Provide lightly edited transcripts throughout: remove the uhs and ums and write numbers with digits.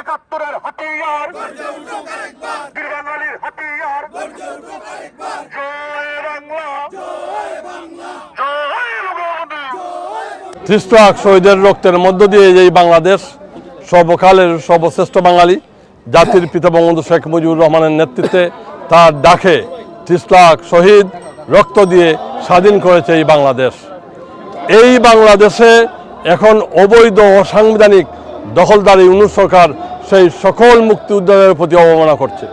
একাত্তরের হাতিয়ার, বীর বাঙালির হাতিয়ার। জয় বাংলা, জয় বঙ্গবন্ধু। ৩০ লাখ শহীদের রক্তের মধ্য দিয়ে এই বাংলাদেশ সর্বকালের সর্বশ্রেষ্ঠ বাঙালি জাতির পিতা বঙ্গবন্ধু শেখ মুজিবুর রহমানের নেতৃত্বে তার ডাকে ৩০ লাখ শহীদ রক্ত দিয়ে স্বাধীন করেছে এই বাংলাদেশ। এই বাংলাদেশে এখন অবৈধ অসাংবিধানিক দখলদারি ইউনূস সরকার সেই সকল মুক্তিযোদ্ধাদের প্রতি অবমাননা করছে।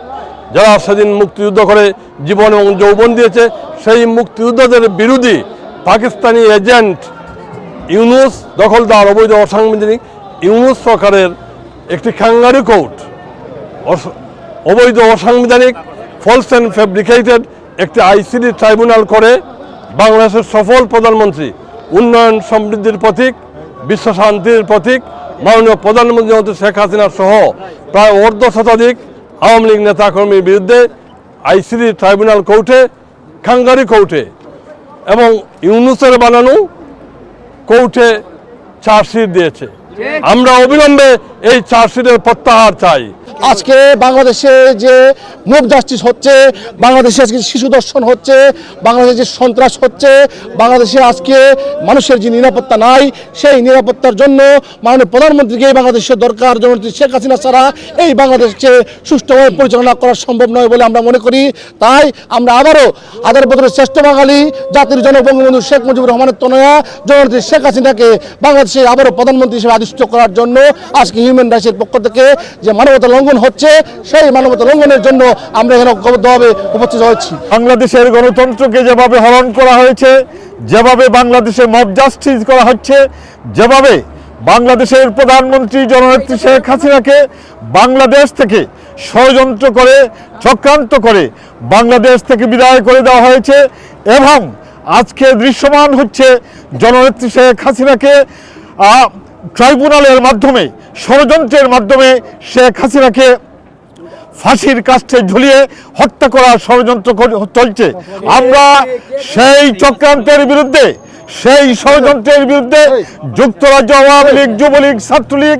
যারা সেদিন মুক্তিযুদ্ধ করে জীবন এবং যৌবন দিয়েছে সেই মুক্তিযোদ্ধাদের বিরোধী পাকিস্তানি এজেন্ট ইউনূস দখলদার অবৈধ অসাংবিধানিক ইউনূস সরকারের একটি কাঙ্গারু কোর্ট অবৈধ অসাংবিধানিক ফলস অ্যান্ড ফেব্রিকেটেড একটি আইসিডি ট্রাইব্যুনাল করে বাংলাদেশের সফল প্রধানমন্ত্রী, উন্নয়ন সমৃদ্ধির প্রতীক, বিশ্ব শান্তির প্রতীক মাননীয় প্রধানমন্ত্রী শেখ হাসিনা সহ প্রায় অর্ধ শতাধিক আওয়ামী লীগ নেতাকর্মীর বিরুদ্ধে আইসিডি ট্রাইব্যুনাল কোর্টে, কাঙ্গারু কোর্টে এবং ইউনূসের বানানো কোর্টে চার্জশিট দিয়েছে। আমরা অবিলম্বে এই চার্জশিটের প্রত্যাহার চাই। আজকে বাংলাদেশে যে মুভ জাস্টিস হচ্ছে, বাংলাদেশে আজকে শিশু দর্শন হচ্ছে, বাংলাদেশে যে সন্ত্রাস হচ্ছে, বাংলাদেশে আজকে মানুষের যে নিরাপত্তা নাই, সেই নিরাপত্তার জন্য মাননীয় প্রধানমন্ত্রীকে বাংলাদেশের দরকার। জননেত্রী শেখ হাসিনা ছাড়া এই বাংলাদেশকে সুষ্ঠুভাবে পরিচালনা করা সম্ভব নয় বলে আমরা মনে করি। তাই আমরা আবারও আদার বদলের শ্রেষ্ঠ বাঙালি জাতির জনক বঙ্গবন্ধু শেখ মুজিবুর রহমানের তনয়া জননেত্রী শেখ হাসিনাকে বাংলাদেশে আবারও প্রধানমন্ত্রী হিসেবে আদিষ্ট করার জন্য আজকে হিউম্যান রাইটসের পক্ষ থেকে যে মানবতা লঙ্ঘন হচ্ছে, সেই মানবতা লঙ্ঘনের জন্য আমরা এখানে ঐক্যবদ্ধভাবে উপস্থিত হয়েছি। বাংলাদেশের গণতন্ত্রকে যেভাবে হরণ করা হয়েছে, যেভাবে বাংলাদেশে মব জাস্টিস করা হচ্ছে, যেভাবে বাংলাদেশের প্রধানমন্ত্রী জননেত্রী শেখ হাসিনাকে বাংলাদেশ থেকে ষড়যন্ত্র করে চক্রান্ত করে বাংলাদেশ থেকে বিদায় করে দেওয়া হয়েছে এবং আজকে দৃশ্যমান হচ্ছে জননেত্রী শেখ হাসিনাকে ট্রাইব্যুনালের মাধ্যমে, ষড়যন্ত্রের মাধ্যমে শেখ হাসিনাকে ফাঁসির কাষ্ঠে ঝুলিয়ে হত্যা করার ষড়যন্ত্র চলছে। আমরা সেই চক্রান্তের বিরুদ্ধে, সেই ষড়যন্ত্রের বিরুদ্ধে যুক্তরাজ্য আওয়ামী লীগ, যুবলীগ, ছাত্রলীগ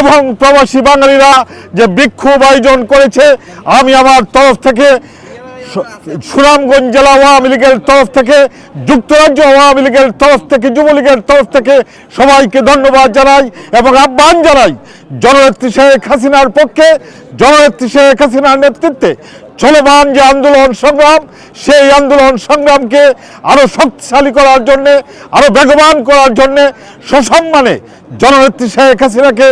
এবং প্রবাসী বাঙালিরা যে বিক্ষোভ আয়োজন করেছে, আমি আমার তরফ থেকে সুনামগঞ্জ জেলা আওয়ামী লীগের তরফ থেকে, যুক্তরাজ্য আওয়ামী লীগের তরফ থেকে, যুবলীগের তরফ থেকে সবাইকে ধন্যবাদ জানাই এবং আহ্বান জানাই জননেত্রী শেখ হাসিনার পক্ষে, জননেত্রী শেখ হাসিনার নেতৃত্বে চলমান যে আন্দোলন সংগ্রাম, সেই আন্দোলন সংগ্রামকে আরও শক্তিশালী করার জন্যে, আরও বেগবান করার জন্যে সসম্মানে জননেত্রী শেখ হাসিনাকে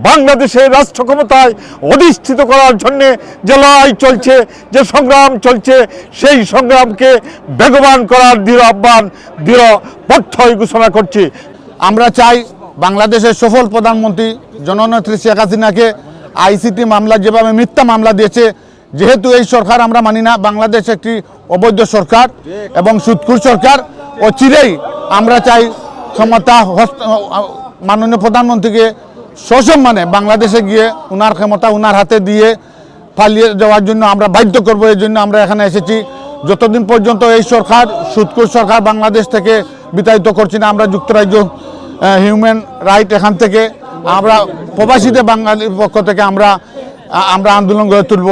বাংলাদেশের রাষ্ট্র ক্ষমতায় অধিষ্ঠিত করার জন্যে যে লড়াই চলছে, যে সংগ্রাম চলছে, সেই সংগ্রামকে বেগবান করার দৃঢ় আহ্বান, দৃঢ় পথ্যই ঘোষণা করছি। আমরা চাই বাংলাদেশের সফল প্রধানমন্ত্রী জননেত্রী শেখ হাসিনাকে আইসিটি মামলা যেভাবে মিথ্যা মামলা দিয়েছে, যেহেতু এই সরকার আমরা মানি না, বাংলাদেশ একটি অবৈধ সরকার এবং সুদখোর সরকার, অচিরেই আমরা চাই ক্ষমতা মাননীয় প্রধানমন্ত্রীকে সসম্মানে বাংলাদেশে গিয়ে ওনার ক্ষমতা ওনার হাতে দিয়ে পালিয়ে যাওয়ার জন্য আমরা বাধ্য করব। এই জন্য আমরা এখানে এসেছি। যতদিন পর্যন্ত এই সরকার, সুদখোর সরকার বাংলাদেশ থেকে বিতাড়িত করছি না, আমরা যুক্তরাজ্য হিউম্যান রাইট এখান থেকে আমরা প্রবাসীদের বাঙালির পক্ষ থেকে আমরা আন্দোলন গড়ে তুলব।